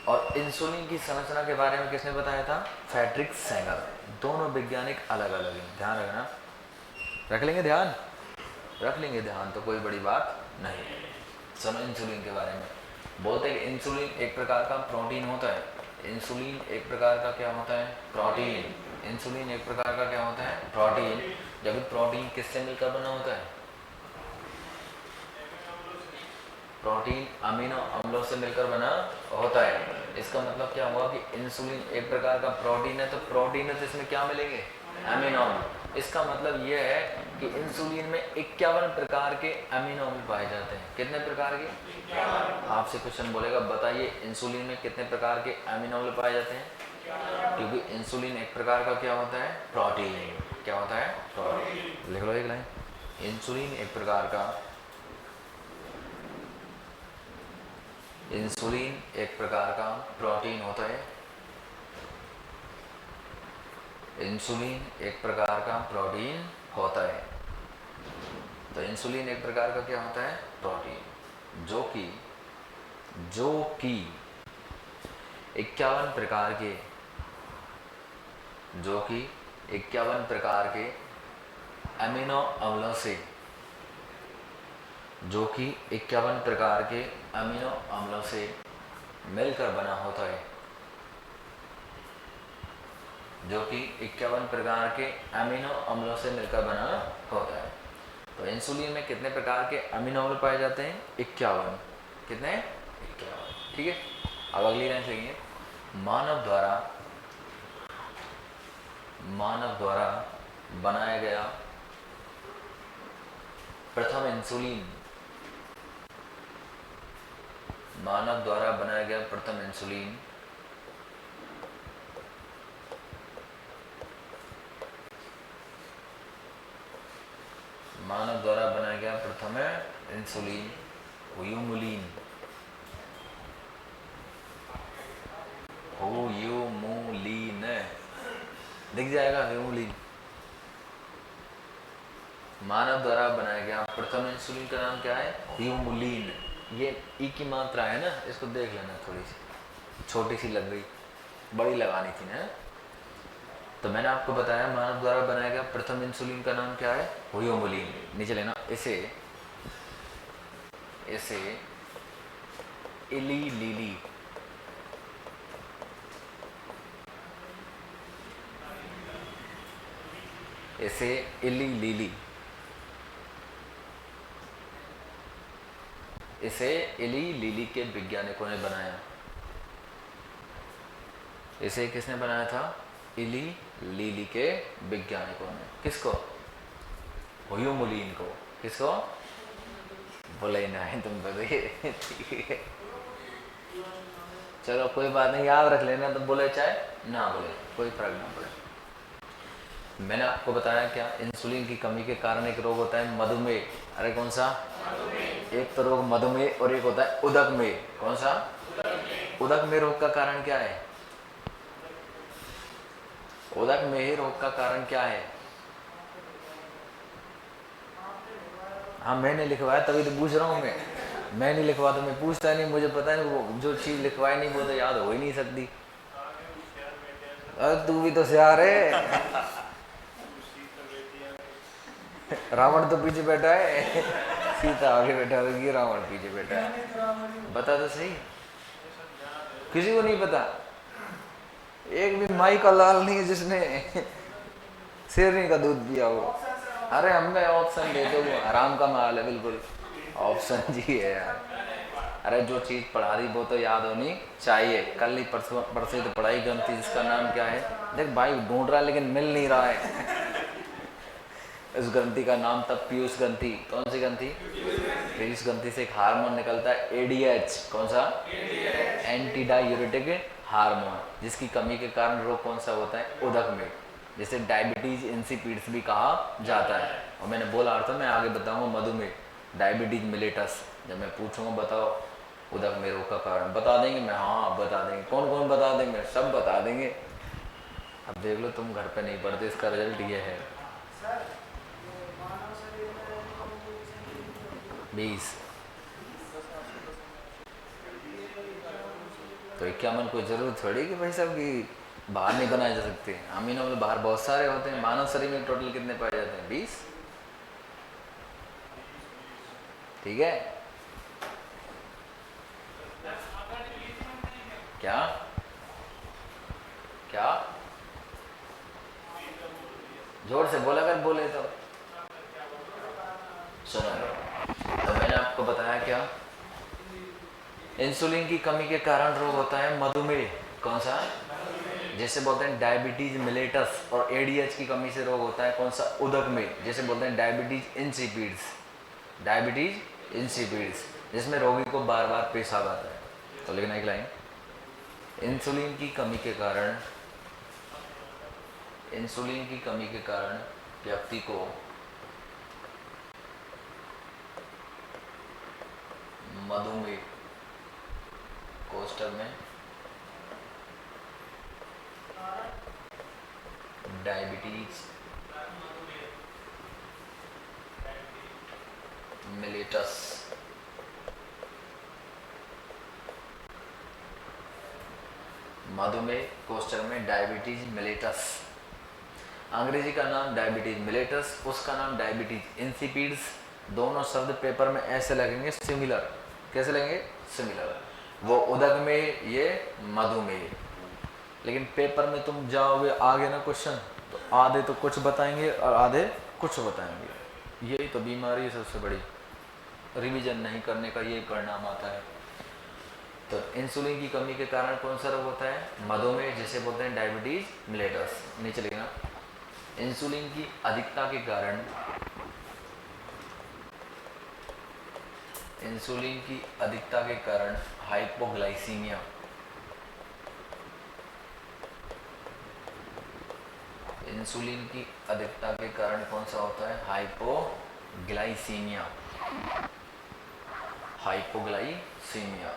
[SPEAKER 1] और इंसुलिन की संरचना के बारे में किसने बताया था? Frederick Sanger. दोनों वैज्ञानिक अलग अलग हैं, ध्यान रखना। रख लेंगे ध्यान? रख लेंगे ध्यान, तो कोई बड़ी बात नहीं। सुनो इंसुलिन के बारे में। बोलते हैं कि इंसुलिन एक प्रकार का प्रोटीन होता है। इंसुलिन एक प्रकार का क्या होता है? प्रोटीन। इंसुलिन एक प्रकार का क्या होता है? प्रोटीन। जब प्रोटीन किससे मिलकर बना होता है? प्रोटीन अमीनो अम्लों से मिलकर बना होता है। इसका मतलब क्या हुआ कि इंसुलिन एक प्रकार का प्रोटीन है, तो प्रोटीन है तो इसमें क्या मिलेंगे? अमीनो अम्ल। इसका मतलब यह है कि इंसुलिन में 51 प्रकार के अमीनो अम्ल पाए जाते हैं। कितने प्रकार के? आपसे क्वेश्चन बोलेगा बताइए इंसुलिन में कितने प्रकार के अमीनो अम्ल पाए जाते हैं? क्योंकि इंसुलिन एक प्रकार का क्या होता है? प्रोटीन। क्या होता है? प्रोटीन। लिख लो एक लाइन। इंसुलिन एक प्रकार का प्रोटीन होता है। इंसुलिन एक प्रकार का प्रोटीन होता है। तो इंसुलिन एक प्रकार का क्या होता है? प्रोटीन। जो कि 51 प्रकार के अमीनो अम्लों से मिलकर बना होता है। जो कि 51 प्रकार के अमीनो अम्लों से मिलकर बना होता है। तो इंसुलिन में कितने प्रकार के अमीनो अम्ल पाए जाते हैं? 51। कितने? 51। ठीक है। अब अगली लाइन सुनिए। मानव द्वारा बनाया गया प्रथम इंसुलिन। मानव द्वारा बनाया गया प्रथम इंसुलिन ह्यूमुलीन। दिख जाएगा ह्यूमुलीन। मानव द्वारा बनाया गया प्रथम इंसुलिन का नाम क्या है? ह्यूमुलीन। ये ई की मात्रा है ना, इसको देख लेना, थोड़ी सी छोटी सी लग गई, बड़ी लगानी थी ना। तो मैंने आपको बताया मानव द्वारा बनाया गया प्रथम इंसुलिन का नाम क्या है? ह्यूमुलीन। नीचे लेना। इसे इली लीली इसे इली लीली के वैज्ञानिकों ने बनाया। इसे किसने बनाया था? इली लीली के वैज्ञानिकों ने। किसको? ह्यूमुलीन को। किसको? बोले ना है तुम बताइए। ठीक है, चलो कोई बात नहीं, याद रख लेना। तो बोले चाहे ना बोले कोई फर्क ना पड़े। मैंने आपको बताया क्या? इंसुलिन की कमी के कारण एक रोग होता है मधुमेह। अरे कौन सा? एक तो रोग मधुमेह और एक होता है उदकमेह। कौन सा? उदकमेह रोग का कारण क्या है? उदकमेह रोग का कारण क्या है? हाँ मैंने लिखवाया तभी तो पूछ रहा हूँ। मैं नहीं लिखवा तो मैं पूछता नहीं, मुझे पता नहीं। वो जो चीज़ लिखवाई नहीं वो तो याद हो ही नहीं सकती। अरे तू भी तो होशियार है। रावण तो पीछे बैठा है, सीता आगे बैठा होगी, रावण पीछे बैठा है। बता तो सही, किसी को नहीं पता। एक भी माई का लाल नहीं है जिसने शेरनी का दूध पिया हो। अरे हमें ऑप्शन दे दो, आराम का माल है बिल्कुल। ऑप्शन जी है यार। अरे जो चीज़ पढ़ा दी वो तो याद होनी चाहिए। कल ही परसों तो पढ़ाई गई थी, जिसका नाम क्या है? देख भाई ढूंढ रहा है लेकिन मिल नहीं रहा है। इस ग्रंथि का नाम तब पीयूष ग्रंथि। कौन सी ग्रंथि? पीयूष ग्रंथि से एक हार्मोन निकलता है एडीएच। कौन सा? एंटी डायूरेटिक हार्मोन, जिसकी कमी के कारण रोग कौन सा होता है? उदक में, जिसे डायबिटीज इंसिपिड्स भी कहा जाता है। और मैंने बोला था मैं आगे बताऊंगा मधुमेह, डायबिटीज मिलेटस। जब मैं पूछूंगा बताओ उदक में रोग का कारण, बता देंगे? मैं हाँ बता देंगे। कौन कौन बता देंगे? सब बता देंगे। अब देख लो, तुम घर पे नहीं पढ़ते, इसका रिजल्ट ये है। 20 तो 51 कोई जरूरत थोड़ी कि भाई साहब कि बाहर नहीं बनाए जा सकते। अमीनो अम्ल बाहर बहुत सारे होते हैं। मानव शरीर में टोटल कितने पाए जाते हैं? 20। ठीक है। क्या क्या जोर से बोला कर, बोले तो सुनो। तो मैंने आपको बताया क्या, इंसुलिन की कमी के कारण रोग होता है मधुमेह। कौन सा? जैसे बोलते हैं डायबिटीज मिलेटस। और एडीएच की कमी से रोग होता है कौन सा? उदक में, जैसे बोलते हैं डायबिटीज इंसिपिड्स। डायबिटीज इंसिपिड्स, जिसमें रोगी को बार बार पेशाब आता है। तो लिखना एक लाइन, इंसुलिन की कमी के कारण, इंसुलिन की कमी के कारण व्यक्ति को मधुमेह, कोष्ठक में डायबिटीज मिलेटस, मधुमेह कोष्ठक में डायबिटीज मिलेटस। अंग्रेजी का नाम डायबिटीज मिलेटस, उसका नाम डायबिटीज इंसिपिड्स। दोनों शब्द पेपर में ऐसे लगेंगे सिमिलर। कैसे लगेंगे? सिमिलर। वो उदक में, ये मधुमेह। लेकिन पेपर में तुम जाओगे आगे ना क्वेश्चन, तो आधे तो कुछ बताएंगे और आधे कुछ बताएंगे। यही तो बीमारी है सबसे बड़ी, रिवीजन नहीं करने का यही परिणाम आता है। तो इंसुलिन की कमी के कारण कौन सा रोग होता है? मधुमेह, जिसे बोलते हैं डायबिटीज मिलेटस। नीचे लिखना, इंसुलिन की अधिकता के कारण, इंसुलिन की अधिकता के कारण हाइपोग्लाइसीमिया, इंसुलिन की अधिकता के कारण कौन सा होता है? हाइपोग्लाइसीमिया। हाइपोग्लाइसीमिया।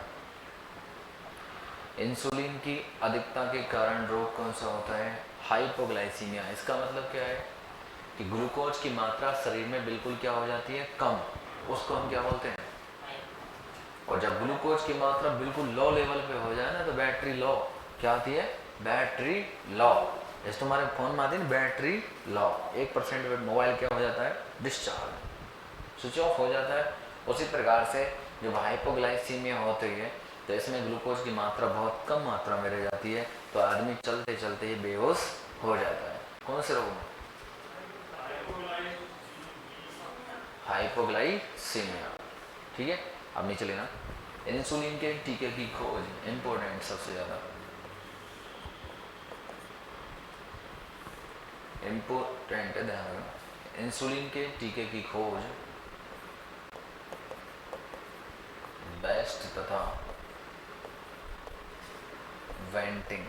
[SPEAKER 1] इंसुलिन की अधिकता के कारण रोग कौन सा होता है? हाइपोग्लाइसीमिया। इसका मतलब क्या है कि ग्लूकोज की मात्रा शरीर में बिल्कुल क्या हो जाती है? कम। उसको हम क्या बोलते हैं? और जब ग्लूकोज की मात्रा बिल्कुल लो लेवल पे हो जाए ना, तो बैटरी लो क्या आती है? Battery low. जैसे तुम्हारे फोन में आती है ना बैटरी लो, 1% पे मोबाइल क्या हो जाता है? डिस्चार्ज, स्विच ऑफ हो जाता है। उसी प्रकार से जब हाइपोग्लाइसीमिया होती है तो इसमें ग्लूकोज की मात्रा बहुत कम मात्रा में रह जाती है, तो आदमी चलते चलते ही बेहोश हो जाता है। कौन से रोग में? हाइपोग्लाइसीमिया। ठीक है। अब नीचे लेना, इंसुलिन के टीके की खोज इंपॉर्टेंट, सबसे ज्यादा इंपॉर्टेंट है, ध्यान रखना। इंसुलिन के टीके की खोज बेस्ट तथा वेंटिंग,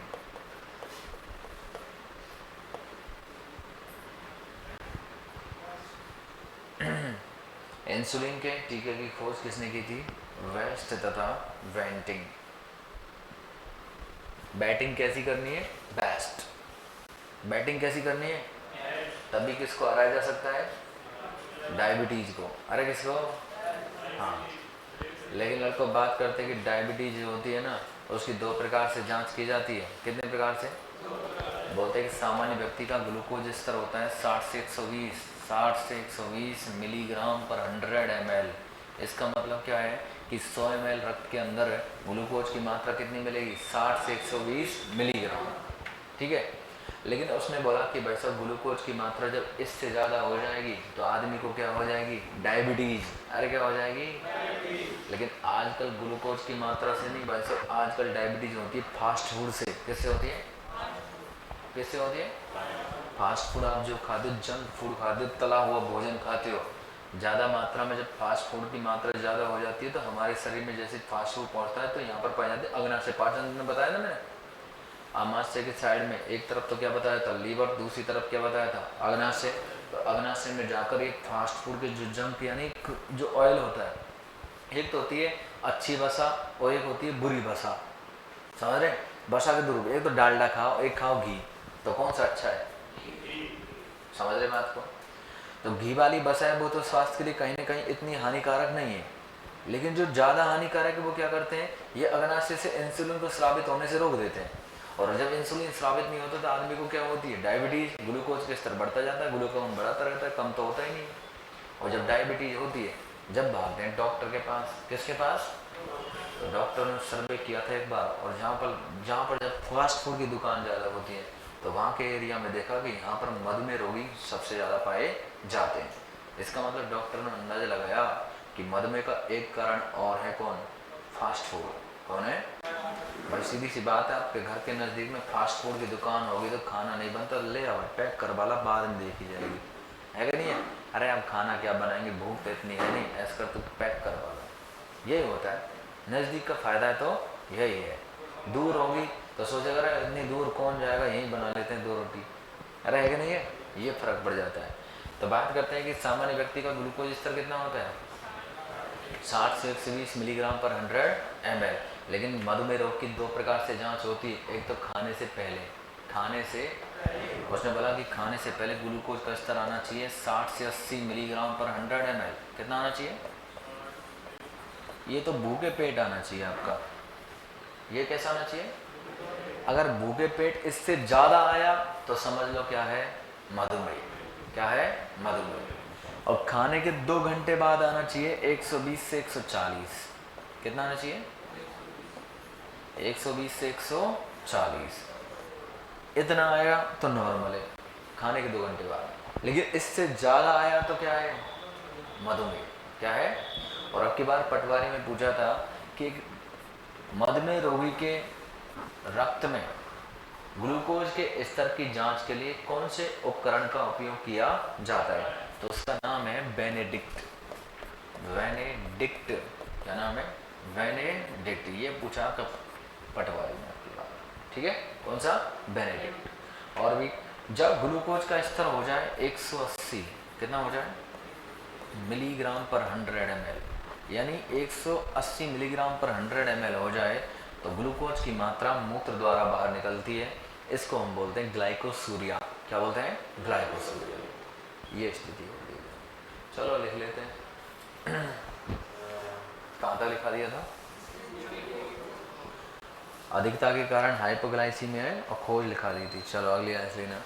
[SPEAKER 1] इंसुलिन के टीके की खोज किसने की थी? वेस्ट तथा वेंटिंग। बैटिंग कैसी करनी है? बेस्ट। बैटिंग कैसी करनी है? तभी किसको हराया जा सकता है? डायबिटीज को। अरे किसको? हाँ। लेकिन लड़कों बात करते हैं कि डायबिटीज जो होती है ना, उसकी 2 प्रकार से जांच की जाती है। कितने प्रकार से? बोलते हैं कि सामान्य व्यक्ति का ग्लूकोज स्तर होता है 60 से 120 मिलीग्राम पर 100 ml। इसका मतलब क्या है कि 100 ml रक्त के अंदर ग्लूकोज की मात्रा कितनी मिलेगी? 60 से 120 मिलीग्राम। ठीक है। लेकिन उसने बोला कि भाई साहब ग्लूकोज की मात्रा जब इससे ज़्यादा हो जाएगी तो आदमी को क्या हो जाएगी? डायबिटीज़। अरे क्या हो जाएगी? लेकिन आजकल ग्लूकोज की मात्रा से नहीं भाई साहब, आजकल डायबिटीज़ होती है फास्ट फूड से। किससे होती है? किससे होती है? फास्ट फूड आप जो खाते हो, जंक फूड खाते हो, तला हुआ भोजन खाते हो, ज़्यादा मात्रा में जब फास्ट फूड की मात्रा ज़्यादा हो जाती है तो हमारे शरीर में जैसे फास्ट फूड पहुँचता है तो यहाँ पर पाए जाते हैं अग्नाशय। पाचन में बताया ना मैंने, आमाशय के साइड में एक तरफ तो क्या बताया था लीवर, दूसरी तरफ क्या बताया था अग्नाशय। तो अग्नाशय में जाकर ये फास्ट फूड के जो जंक यानी जो ऑयल होता है, एक तो होती है अच्छी वसा और एक होती है बुरी वसा, समझ रहे? वसा के दो, एक तो डालडा खाओ, एक खाओ घी, तो कौन सा अच्छा है? समझ रहे बात को? तो घी वाली वसा है वो तो स्वास्थ्य के लिए कहीं ना कहीं इतनी हानिकारक नहीं है, लेकिन जो ज़्यादा हानिकारक है वो क्या करते हैं, ये अग्नाशय से इंसुलिन को स्रावित होने से रोक देते हैं। और जब इंसुलिन स्रावित नहीं होता तो आदमी को क्या होती है, डायबिटीज़, ग्लूकोज का स्तर बढ़ता जाता है, ग्लूकोज बढ़ाता रहता है, कम तो होता ही नहीं। और जब डायबिटीज़ होती है, जब भागते हैं डॉक्टर के पास, किसके पास? तो डॉक्टर ने सर्वे किया था एक बार, और जहाँ पर जब फास्ट फूड की दुकान ज़्यादा होती है तो वहाँ के एरिया में देखा कि यहाँ पर मधुमेह रोगी सबसे ज़्यादा पाए जाते हैं। इसका मतलब डॉक्टर ने अंदाजा लगाया कि मधुमेह का एक कारण और है कौन? Fast food. कौन है भाई? सीधी सी बात है, आपके घर के नज़दीक में फास्ट फूड की दुकान होगी तो खाना नहीं बनता, ले आओ पैक करवाला, बाद में देखी जाएगी, है कि नहीं है? अरे आप खाना क्या बनाएंगे, भूख तो इतनी है नहीं, ऐसा कर तो पैक करवाला, यही होता है। नज़दीक का फ़ायदा है तो यही है, दूर होगी तो सोचेगा अरे इतनी दूर कौन जाएगा, यहीं बना लेते हैं 2 रोटी, अरे है कि नहीं है? ये फ़र्क पड़ जाता है। तो बात करते हैं कि सामान्य व्यक्ति का ग्लूकोज स्तर कितना होता है? 60 से 120 मिलीग्राम पर 100 ml। लेकिन मधुमेह रोग की 2 प्रकार से जांच होती है, एक तो खाने से पहले, उसने बोला कि खाने से पहले ग्लूकोज का स्तर आना चाहिए 60 से 80 मिलीग्राम पर 100 ml। कितना आना चाहिए? ये तो भूखे पेट आना चाहिए आपका। ये कैसा आना चाहिए? अगर भूखे पेट इससे ज़्यादा आया तो समझ लो क्या है? मधुमेह। क्या है? मधुमेह। और खाने के 2 घंटे बाद आना चाहिए 120 से 140। कितना आना चाहिए? 120 से 140। इतना आया तो नॉर्मल है, खाने के 2 घंटे बाद। लेकिन इससे ज़्यादा आया तो क्या है? मधुमेह। क्या है? और अब की बार पटवारी में पूछा था कि मधुमेह रोगी के रक्त में ग्लूकोज के स्तर की जांच के लिए कौन से उपकरण का उपयोग किया जाता है? तो उसका नाम है बेनेडिक्ट। बेनेडिक्ट, क्या नाम है? बेनेडिक्ट। ये पूछा कब? पटवारी में आपकी बात, ठीक है? कौन सा? बेनेडिक्ट। और भी जब ग्लूकोज का स्तर हो जाए 180, कितना हो जाए? मिलीग्राम पर 100 ml, यानी 180 मिलीग्राम पर 100 ml हो जाए तो ग्लूकोज की मात्रा मूत्र द्वारा बाहर निकलती है। इसको हम बोलते हैं ग्लाइकोसूरिया। क्या बोलते हैं? ग्लाइकोसूरिया। ये स्थिति होती है। चलो लिख लेते हैं। कहाँ तक लिखा दिया था? अधिकता के कारण हाइपोग्लाइसीमिया है और खोज लिखा दी थी। चलो अगली लाइन लेना।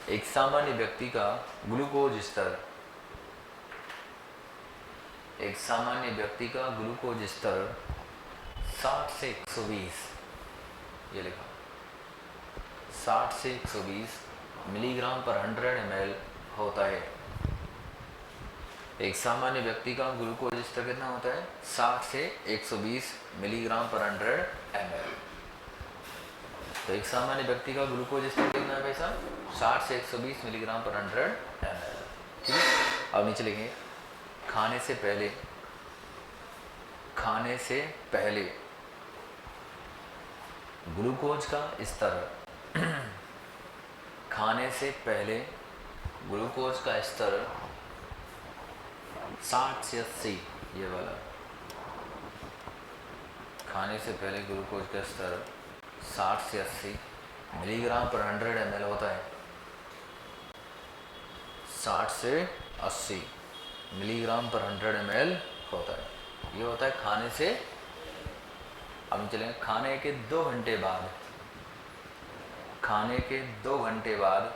[SPEAKER 1] एक सामान्य व्यक्ति का ग्लूकोज स्तर, एक सामान्य व्यक्ति का ग्लूकोज स्तर 60 से 120, ये लिखा, 60 से 120 मिलीग्राम पर 100 ml होता है। एक सामान्य व्यक्ति का ग्लूकोज स्तर कितना होता है? 60 से 120 मिलीग्राम पर 100 ml। तो एक सामान्य व्यक्ति का ग्लूकोज स्तर कितना है भाई साहब? 60 से 120 मिलीग्राम पर 100 ml, ठीक है? अब नीचे लिखेंगे खाने से पहले, खाने से पहले ग्लूकोज का स्तर, खाने से पहले ग्लूकोज का स्तर 60 से 80, ये वाला, खाने से पहले ग्लूकोज का स्तर 60 से 80 मिलीग्राम पर 100 ml होता है। 60 से 80 मिलीग्राम पर 100 ml होता है। ये होता है खाने से। अब हम चलेंगे खाने के 2 घंटे बाद, खाने के 2 घंटे बाद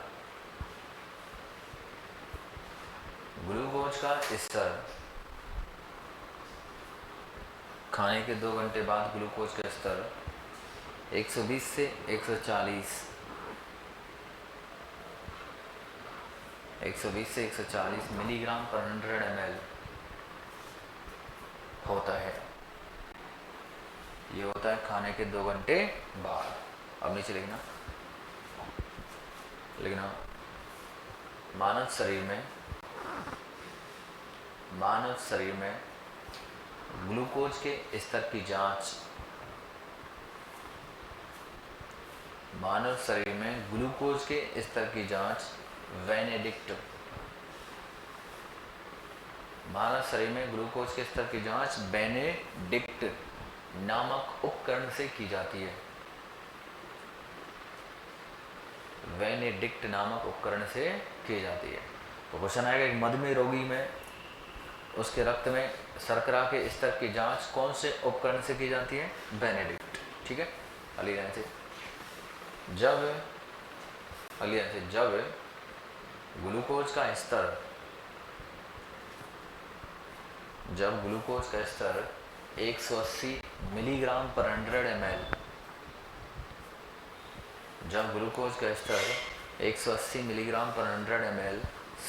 [SPEAKER 1] ग्लूकोज का स्तर, खाने के 2 घंटे बाद ग्लूकोज का स्तर 120 से 140, 120 से 140 मिलीग्राम पर 100 ml होता है। ये होता है खाने के 2 घंटे बाद। अब नीचे लिखना, मानव शरीर में ग्लूकोज के स्तर की जांच, मानव शरीर में ग्लूकोज के स्तर की जांच बेनेडिक्ट, मानव शरीर में ग्लूकोज के स्तर की जांच बेनेडिक्ट नामक उपकरण से की जाती है। बेनेडिक्ट नामक उपकरण से की जाती है। तो क्वेश्चन आएगा एक मधुमेह रोगी में उसके रक्त में शर्करा के स्तर की जांच कौन से उपकरण से की जाती है? बेनेडिक्ट। ठीक है, अली लाइन से जब ग्लूकोज का स्तर 180 मिलीग्राम पर 100 ml, जब ग्लूकोज का स्तर 180 मिलीग्राम पर 100 ml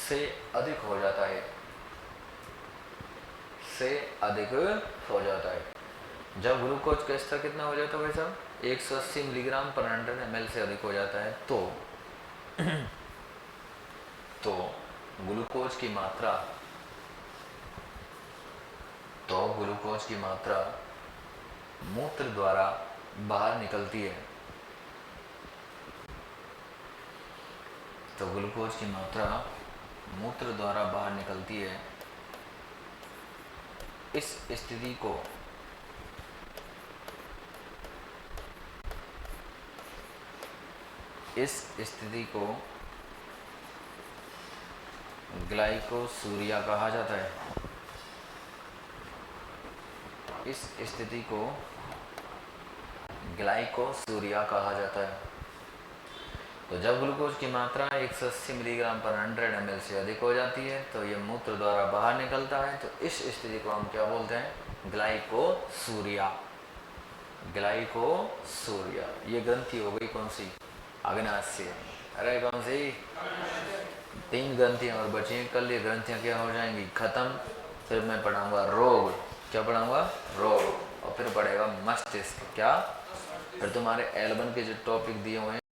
[SPEAKER 1] से अधिक हो जाता है, जब ग्लूकोज का स्तर कितना हो जाता है भाई साहब? 180 मिलीग्राम पर 100 ml से अधिक हो जाता है तो ग्लूकोज की मात्रा मूत्र द्वारा बाहर निकलती है। तो ग्लूकोज की मात्रा मूत्र द्वारा बाहर निकलती है। इस स्थिति को ग्लाइकोसूरिया कहा जाता है। इस स्थिति को ग्लाइकोसूरिया कहा जाता है। तो जब ग्लूकोज की मात्रा 180 मिलीग्राम पर 100 ml से अधिक हो जाती है तो ये मूत्र द्वारा बाहर निकलता है। तो इस स्थिति को हम क्या बोलते हैं? ग्लाइकोसूरिया। ये ग्रंथि हो गई कौन सी? अग्नाशय। अरे कौन सी? 3 ग्रंथियां और बची हैं। कल ये ग्रंथियां क्या हो जाएंगी? खत्म। फिर मैं पढ़ाऊंगा रोग। क्या पढ़ाऊंगा? रोग। और फिर पढ़ेगा मस्तिष्क। क्या? फिर तुम्हारे L1 के जो टॉपिक दिए हुए हैं